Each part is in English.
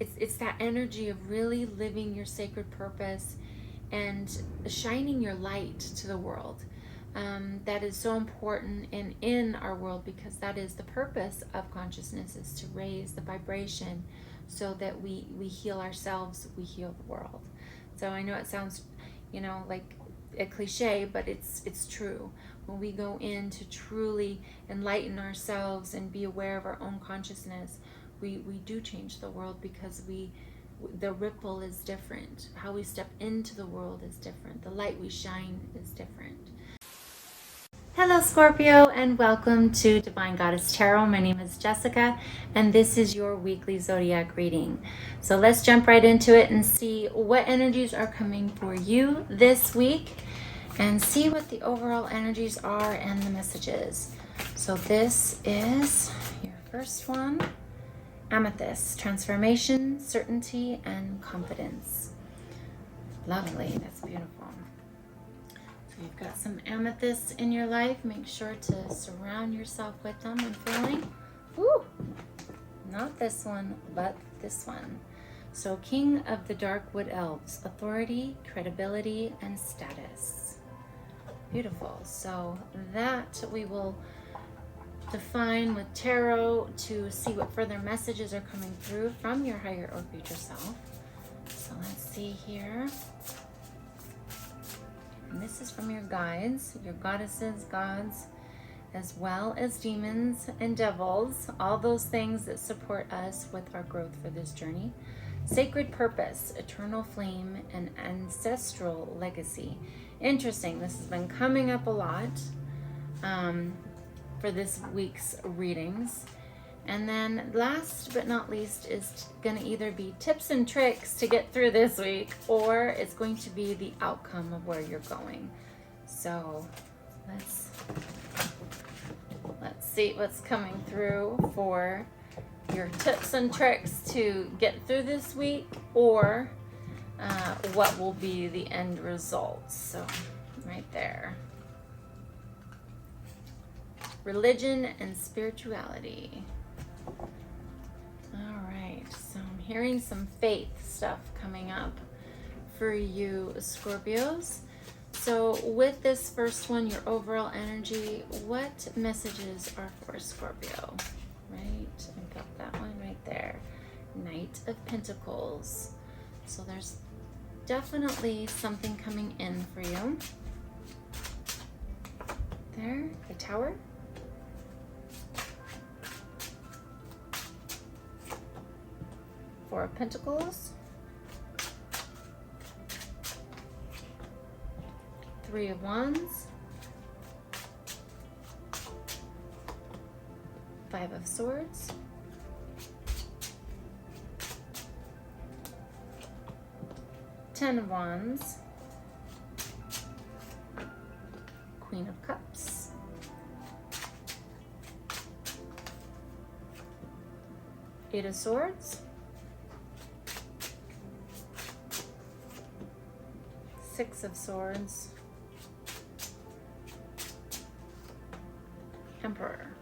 it's that energy of really living your sacred purpose and shining your light to the world. That is so important in our world, because that is the purpose of consciousness, is to raise the vibration so that we heal ourselves, we heal the world. So I know it sounds, like a cliche, but it's true. When we go in to truly enlighten ourselves and be aware of our own consciousness, we do change the world, because the ripple is different. How we step into the world is different. The light we shine is different. Hello Scorpio, and welcome to Divine Goddess Tarot. My name is Jessica, and this is your weekly zodiac reading. So let's jump right into it and see what energies are coming for you this week, and see what the overall energies are and the messages. So this is your first one. Amethyst, transformation, certainty, and confidence. Lovely, that's beautiful. So you've got some amethysts in your life. Make sure to surround yourself with them. I'm feeling, not this one, but this one. So King of the Dark Wood Elves, authority, credibility, and status. Beautiful. So that we will define with tarot to see what further messages are coming through from your higher or future self. So let's see here. And this is from your guides, your goddesses, gods, as well as demons and devils, all those things that support us with our growth for this journey. Sacred purpose, eternal flame, and ancestral legacy. Interesting, this has been coming up a lot for this week's readings. And then last but not least is going to either be tips and tricks to get through this week, or it's going to be the outcome of where you're going. So let's see what's coming through for your tips and tricks to get through this week, or what will be the end result. So right there. Religion and spirituality. All right, so I'm hearing some faith stuff coming up for you Scorpios. So with this first one, your overall energy, what messages are for Scorpio? Right, I've got that one right there. Knight of Pentacles. So there's definitely something coming in for you. There, the Tower. Four of Pentacles, Three of Wands, Five of Swords, Ten of Wands, Queen of Cups, Eight of Swords, Six of Swords, Emperor,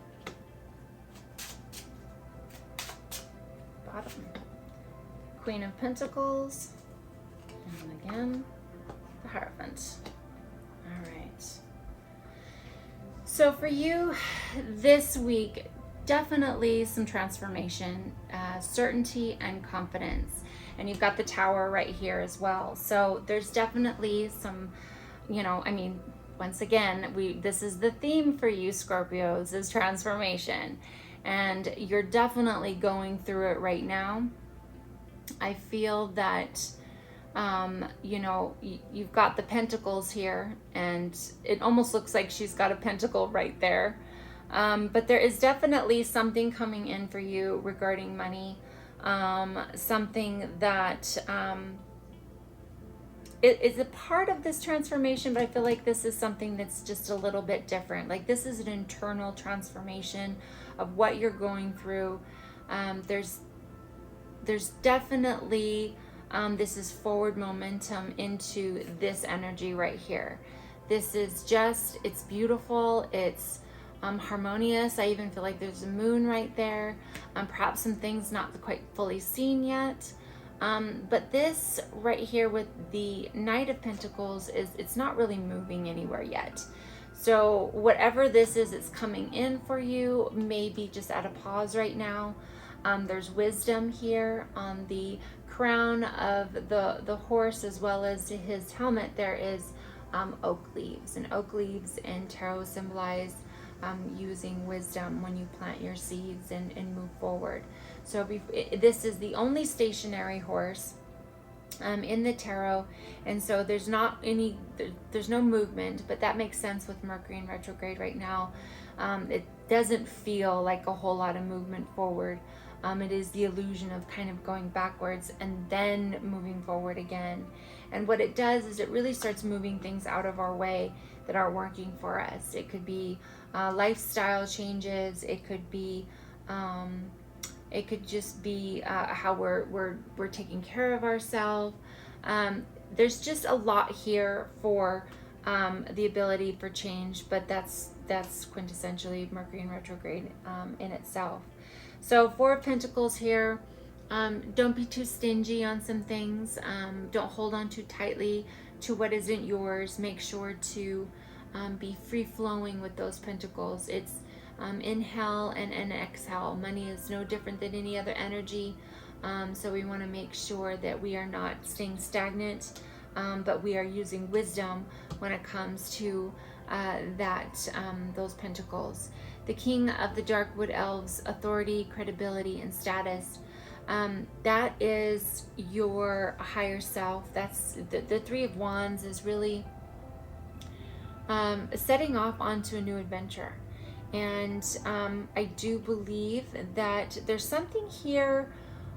bottom, Queen of Pentacles, and again, the Hierophant. All right. So for you this week, definitely some transformation, certainty, and confidence. And you've got the Tower right here as well. So there's definitely some, once again, this is the theme for you Scorpios, is transformation. And you're definitely going through it right now. I feel that, you've got the Pentacles here, and it almost looks like she's got a pentacle right there. But there is definitely something coming in for you regarding money. Something that it is a part of this transformation, but I feel like this is something that's just a little bit different. Like this is an internal transformation of what you're going through. There's definitely this is forward momentum into this energy right here. This is just, it's beautiful. It's harmonious. I even feel like there's a moon right there. Perhaps some things not quite fully seen yet. But this right here with the Knight of Pentacles it's not really moving anywhere yet. So whatever this is, it's coming in for you, maybe just at a pause right now. There's wisdom here on the crown of the horse, as well as his helmet. There is oak leaves, and oak leaves in tarot symbolize using wisdom when you plant your seeds and move forward. So this is the only stationary horse in the tarot, and so there's no movement, but that makes sense with Mercury in retrograde right now. It doesn't feel like a whole lot of movement forward. It is the illusion of kind of going backwards and then moving forward again. And what it does is it really starts moving things out of our way that are working for us. It could be lifestyle changes. It could be it could just be how we're taking care of ourselves. There's just a lot here for the ability for change, but that's quintessentially Mercury in retrograde in itself. So Four of Pentacles here. Don't be too stingy on some things. Don't hold on too tightly to what isn't yours. Make sure to be free-flowing with those pentacles. It's inhale and exhale. Money is no different than any other energy. So we want to make sure that we are not staying stagnant, but we are using wisdom when it comes to those pentacles. The King of the Darkwood Elves, authority, credibility, and status. That is your higher self. That's the Three of Wands is really setting off onto a new adventure. And I do believe that there's something here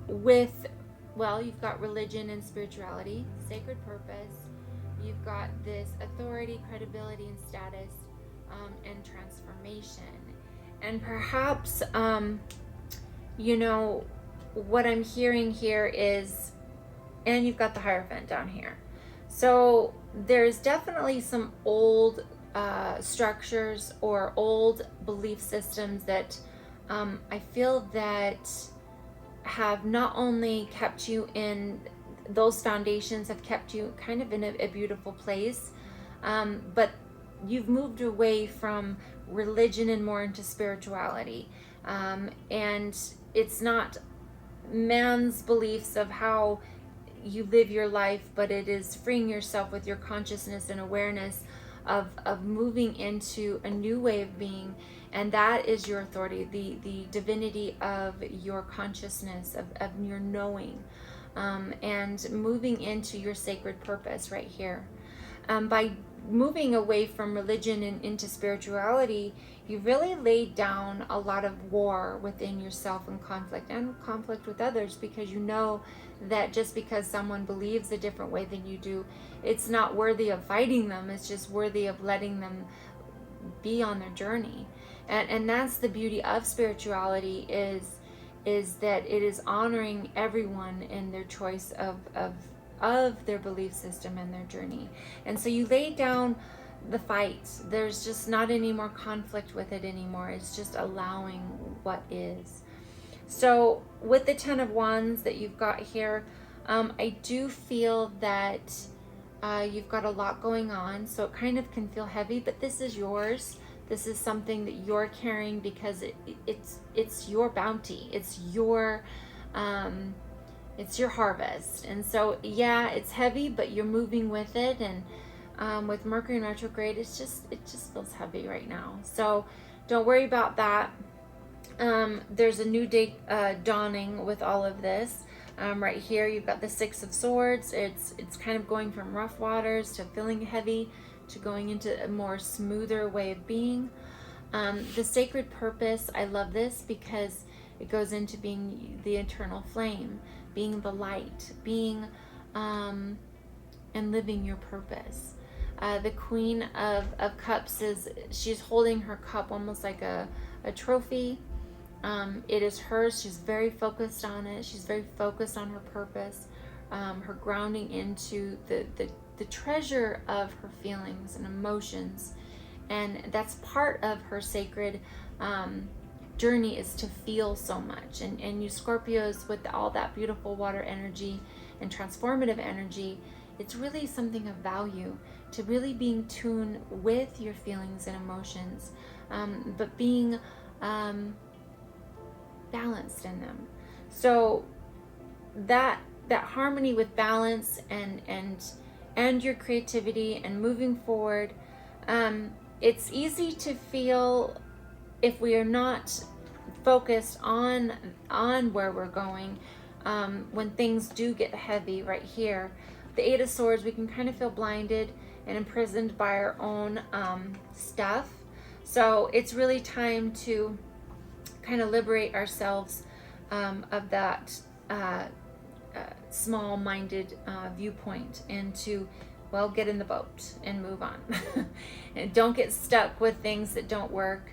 with, well, you've got religion and spirituality, sacred purpose. You've got this authority, credibility, and status, and transformation. And perhaps, you know, what I'm hearing here is, and you've got the Hierophant down here. So there's definitely some old structures or old belief systems that I feel that have not only kept you in, those foundations have kept you kind of in a beautiful place, but you've moved away from religion and more into spirituality. And it's not man's beliefs of how you live your life, but it is freeing yourself with your consciousness and awareness of moving into a new way of being. And that is your authority, the divinity of your consciousness, of your knowing, and moving into your sacred purpose right here. By moving away from religion and into spirituality, you really laid down a lot of war within yourself and conflict with others, because you know that just because someone believes a different way than you do, it's not worthy of fighting them. It's just worthy of letting them be on their journey. And that's the beauty of spirituality, is that it is honoring everyone in their choice of their belief system and their journey. And so you lay down the fight. There's just not any more conflict with it anymore. It's just allowing what is. So with the Ten of Wands that you've got here, I do feel that you've got a lot going on, so it kind of can feel heavy, but this is yours. This is something that you're carrying because it's your bounty. It's your harvest. And so yeah, it's heavy, but you're moving with it. And with Mercury in retrograde, it just feels heavy right now. So don't worry about that. There's a new day dawning with all of this. Right here, you've got the Six of Swords. It's kind of going from rough waters to feeling heavy to going into a more smoother way of being. The sacred purpose, I love this because it goes into being the eternal flame, being the light, being and living your purpose. The Queen of Cups she's holding her cup almost like a trophy. It is hers. She's very focused on it. She's very focused on her purpose, her grounding into the treasure of her feelings and emotions, And that's part of her sacred journey, is to feel so much. And you Scorpios, with all that beautiful water energy and transformative energy, it's really something of value to really be in tune with your feelings and emotions, but being balanced in them. So that harmony with balance and your creativity and moving forward, it's easy to feel, if we are not focused on where we're going, when things do get heavy right here, the Eight of Swords, we can kind of feel blinded and imprisoned by our own stuff. So it's really time to kind of liberate ourselves of that small-minded viewpoint, and to, well, get in the boat and move on. And don't get stuck with things that don't work.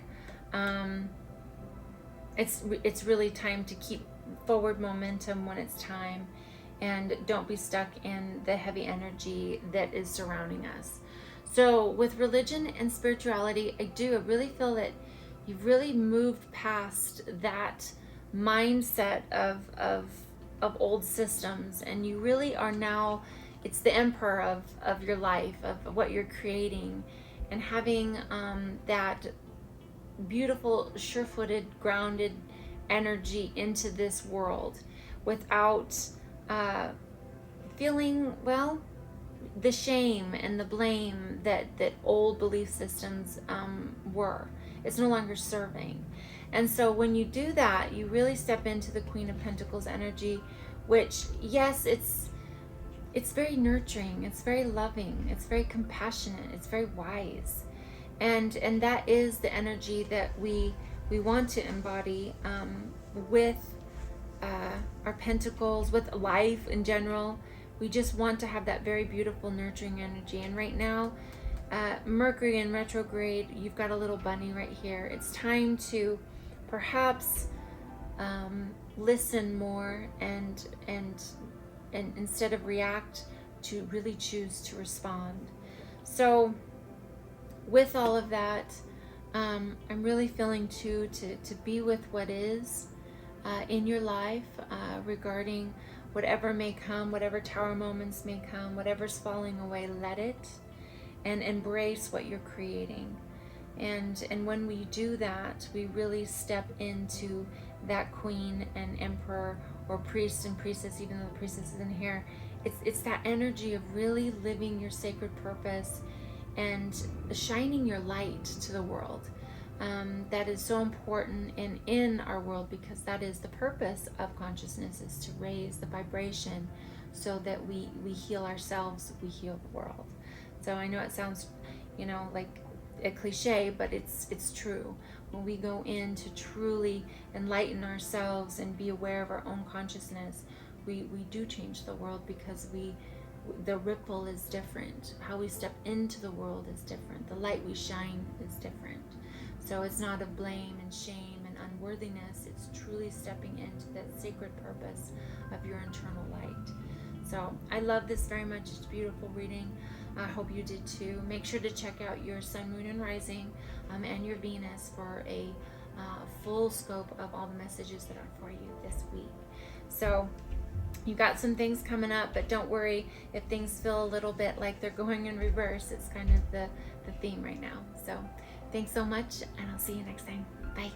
It's really time to keep forward momentum when it's time, and don't be stuck in the heavy energy that is surrounding us. So with religion and spirituality, I really feel that you've really moved past that mindset of old systems, and you really are now, it's the emperor of your life, of what you're creating, and having that beautiful, sure-footed, grounded energy into this world without feeling, well, the shame and the blame that old belief systems were. It's no longer serving. And so when you do that, you really step into the Queen of Pentacles energy, which, yes, it's very nurturing, it's very loving, it's very compassionate, it's very wise. And that is the energy that we want to embody with our pentacles, with life in general. We just want to have that very beautiful, nurturing energy. And right now, Mercury in retrograde, you've got a little bunny right here. It's time to perhaps listen more, and instead of react, to really choose to respond. So with all of that, I'm really feeling too to be with what is in your life, regarding whatever may come, whatever tower moments may come, whatever's falling away, let it, and embrace what you're creating. And when we do that, we really step into that queen and emperor, or priest and priestess, even though the priestess is in here. It's that energy of really living your sacred purpose and shining your light to the world. That is so important in our world, because that is the purpose of consciousness, is to raise the vibration so that we heal ourselves, we heal the world. So I know it sounds, like a cliche, but it's true. When we go in to truly enlighten ourselves and be aware of our own consciousness, we do change the world, because the ripple is different. How we step into the world is different. The light we shine is different. So it's not of blame and shame and unworthiness. It's truly stepping into that sacred purpose of your internal light. So I love this very much. It's a beautiful reading. I hope you did too. Make sure to check out your sun, moon, and rising, and your Venus for a full scope of all the messages that are for you this week. So you got some things coming up, but don't worry if things feel a little bit like they're going in reverse. It's kind of the theme right now. So thanks so much, and I'll see you next time. Bye.